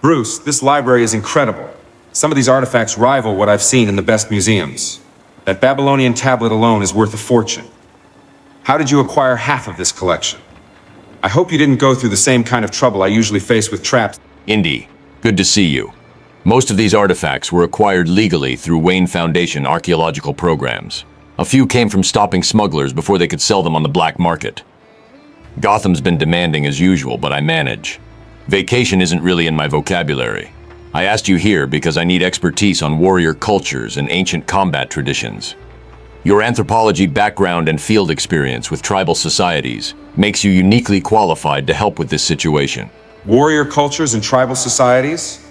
Bruce, this library is incredible. Some of these artifacts rival what I've seen in the best museums. That Babylonian tablet alone is worth a fortune. How did you acquire half of this collection? I hope you didn't go through the same kind of trouble I usually face with traps. Indy, good to see you. Most of these artifacts were acquired legally through Wayne Foundation archaeological programs. A few came from stopping smugglers before they could sell them on the black market. Gotham's been demanding as usual, but I manage. Vacation isn't really in my vocabulary. I asked you here because I need expertise on warrior cultures and ancient combat traditions. Your anthropology background and field experience with tribal societies makes you uniquely qualified to help with this situation. Warrior cultures and tribal societies?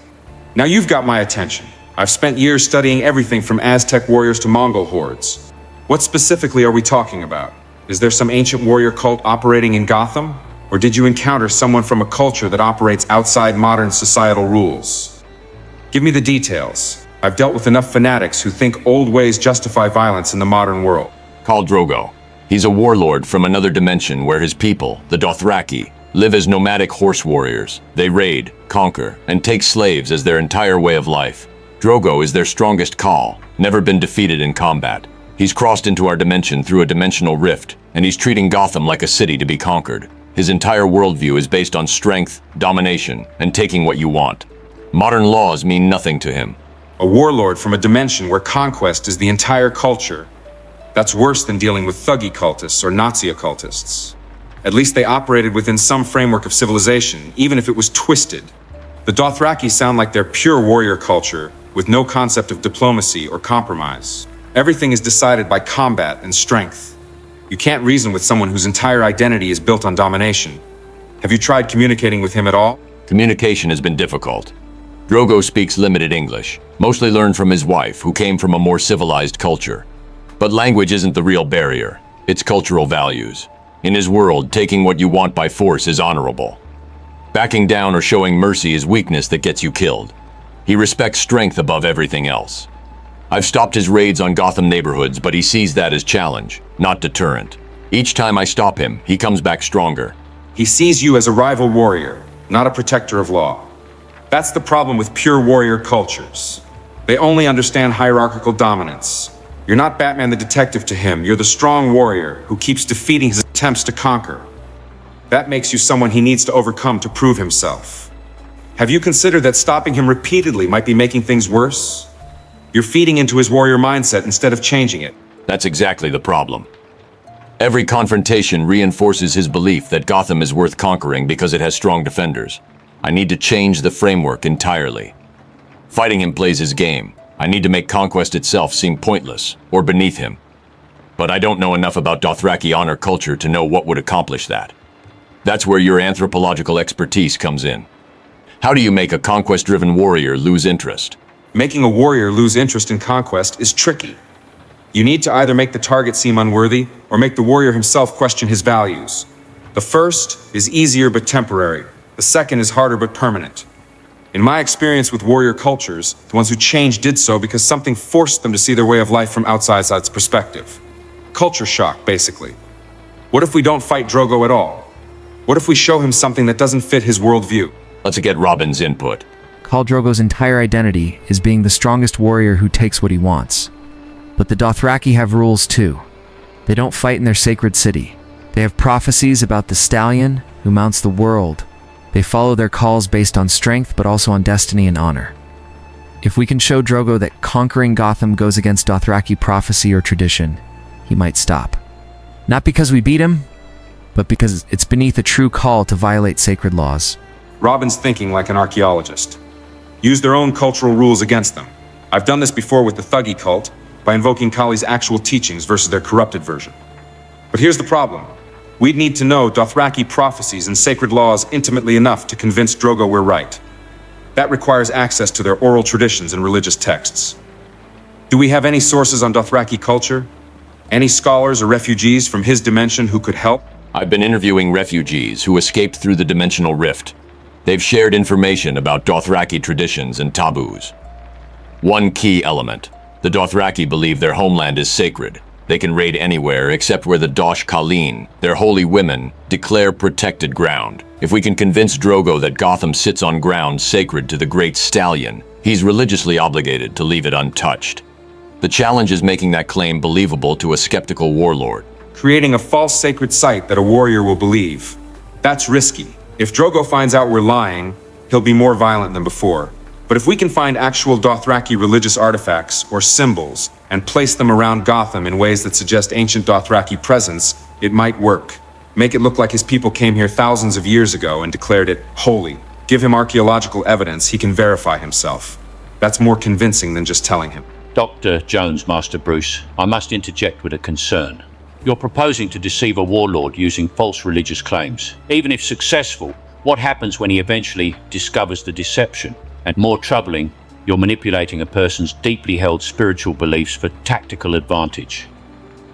Now you've got my attention. I've spent years studying everything from Aztec warriors to Mongol hordes. What specifically are we talking about? Is there some ancient warrior cult operating in Gotham? Or did you encounter someone from a culture that operates outside modern societal rules? Give me the details. I've dealt with enough fanatics who think old ways justify violence in the modern world. Khal Drogo. He's a warlord from another dimension where his people, the Dothraki, live as nomadic horse warriors. They raid, conquer, and take slaves as their entire way of life. Drogo is their strongest call, never been defeated in combat. He's crossed into our dimension through a dimensional rift, and he's treating Gotham like a city to be conquered. His entire worldview is based on strength, domination, and taking what you want. Modern laws mean nothing to him. A warlord from a dimension where conquest is the entire culture. That's worse than dealing with thuggy cultists or Nazi occultists. At least they operated within some framework of civilization, even if it was twisted. The Dothraki sound like they're pure warrior culture, with no concept of diplomacy or compromise. Everything is decided by combat and strength. You can't reason with someone whose entire identity is built on domination. Have you tried communicating with him at all? Communication has been difficult. Drogo speaks limited English, mostly learned from his wife, who came from a more civilized culture. But language isn't the real barrier, it's cultural values. In his world, taking what you want by force is honorable. Backing down or showing mercy is weakness that gets you killed. He respects strength above everything else. I've stopped his raids on Gotham neighborhoods, but he sees that as challenge, not deterrent. Each time I stop him, he comes back stronger. He sees you as a rival warrior, not a protector of law. That's the problem with pure warrior cultures. They only understand hierarchical dominance. You're not Batman the detective to him, you're the strong warrior who keeps defeating his attempts to conquer. That makes you someone he needs to overcome to prove himself. Have you considered that stopping him repeatedly might be making things worse? You're feeding into his warrior mindset instead of changing it. That's exactly the problem. Every confrontation reinforces his belief that Gotham is worth conquering because it has strong defenders. I need to change the framework entirely. Fighting him plays his game. I need to make conquest itself seem pointless or beneath him. But I don't know enough about Dothraki honor culture to know what would accomplish that. That's where your anthropological expertise comes in. How do you make a conquest-driven warrior lose interest? Making a warrior lose interest in conquest is tricky. You need to either make the target seem unworthy or make the warrior himself question his values. The first is easier but temporary. The second is harder but permanent. In my experience with warrior cultures, the ones who changed did so because something forced them to see their way of life from outside its perspective. Culture shock, basically. What if we don't fight Drogo at all? What if we show him something that doesn't fit his worldview? Let's get Robin's input. Khal Drogo's entire identity is being the strongest warrior who takes what he wants. But the Dothraki have rules too. They don't fight in their sacred city. They have prophecies about the stallion who mounts the world. They follow their calls based on strength, but also on destiny and honor. If we can show Drogo that conquering Gotham goes against Dothraki prophecy or tradition, he might stop. Not because we beat him, but because it's beneath a true call to violate sacred laws. Robin's thinking like an archaeologist. Use their own cultural rules against them. I've done this before with the Thuggy cult, by invoking Kali's actual teachings versus their corrupted version. But here's the problem. We'd need to know Dothraki prophecies and sacred laws intimately enough to convince Drogo we're right. That requires access to their oral traditions and religious texts. Do we have any sources on Dothraki culture? Any scholars or refugees from his dimension who could help? I've been interviewing refugees who escaped through the dimensional rift. They've shared information about Dothraki traditions and taboos. One key element: the Dothraki believe their homeland is sacred. They can raid anywhere except where the Dosh Khaleen, their holy women, declare protected ground. If we can convince Drogo that Gotham sits on ground sacred to the Great Stallion, he's religiously obligated to leave it untouched. The challenge is making that claim believable to a skeptical warlord. Creating a false sacred site that a warrior will believe. That's risky. If Drogo finds out we're lying, he'll be more violent than before. But if we can find actual Dothraki religious artifacts or symbols and place them around Gotham in ways that suggest ancient Dothraki presence, it might work. Make it look like his people came here thousands of years ago and declared it holy. Give him archaeological evidence he can verify himself. That's more convincing than just telling him. Dr. Jones, Master Bruce, I must interject with a concern. You're proposing to deceive a warlord using false religious claims. Even if successful, what happens when he eventually discovers the deception? And more troubling, you're manipulating a person's deeply held spiritual beliefs for tactical advantage.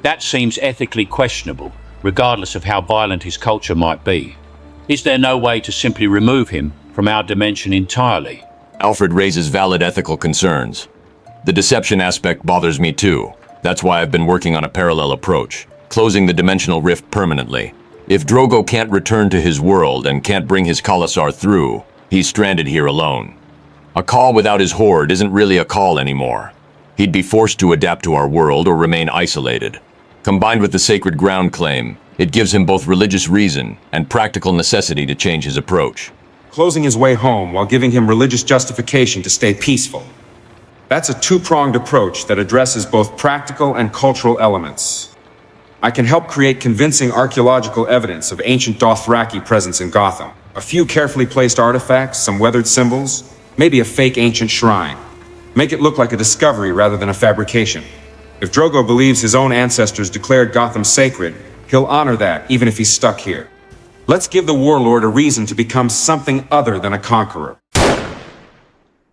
That seems ethically questionable, regardless of how violent his culture might be. Is there no way to simply remove him from our dimension entirely? Alfred raises valid ethical concerns. The deception aspect bothers me too. That's why I've been working on a parallel approach, closing the dimensional rift permanently. If Drogo can't return to his world and can't bring his Khalasar through, he's stranded here alone. A call without his horde isn't really a call anymore. He'd be forced to adapt to our world or remain isolated. Combined with the sacred ground claim, it gives him both religious reason and practical necessity to change his approach. Closing his way home while giving him religious justification to stay peaceful. That's a two-pronged approach that addresses both practical and cultural elements. I can help create convincing archaeological evidence of ancient Dothraki presence in Gotham. A few carefully placed artifacts, some weathered symbols, maybe a fake ancient shrine. Make it look like a discovery rather than a fabrication. If Drogo believes his own ancestors declared Gotham sacred, he'll honor that even if he's stuck here. Let's give the warlord a reason to become something other than a conqueror.